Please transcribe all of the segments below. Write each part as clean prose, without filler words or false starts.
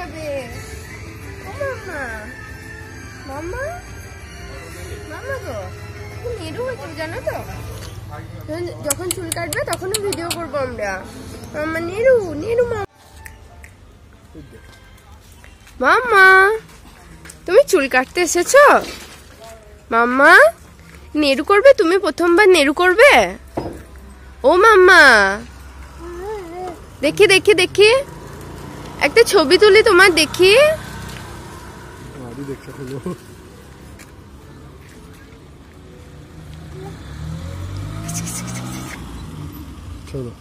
যাবে। ও মাম্মা, মাম্মা, মাম্মা গো, নেরু হয়ে যাবে জানো তো। যখন চুল কাটবে তখনও ভিডিও করবো আমরা। মাম্মা নেরু, নেরু মাম্মা, তুমি চুল কাটতে এসেছো? মাম্মা নেরু করবে? তুমি প্রথমবার নেরু করবে? ও মাম্মা, দেখি দেখি দেখি, একটা ছবি তুলি তোমার, দেখি। চলো।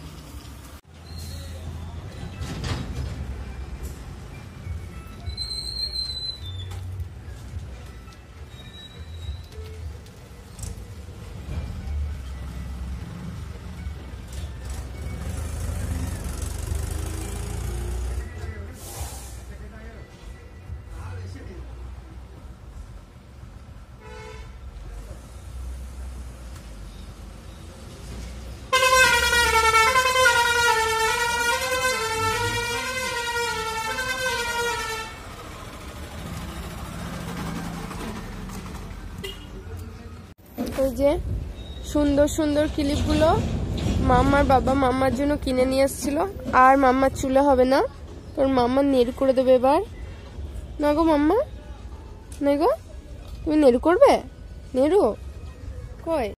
ওই যে সুন্দর সুন্দর ক্লিপগুলো মাম্মার বাবা মাম্মার জন্য কিনে নিয়ে এসেছিল। আর মাম্মার চুলে হবে না, তোর মাম্মা নেরু করে দেবে এবার। না গো মাম্মা, না গো, তুমি নেরু করবে? নেরু কই?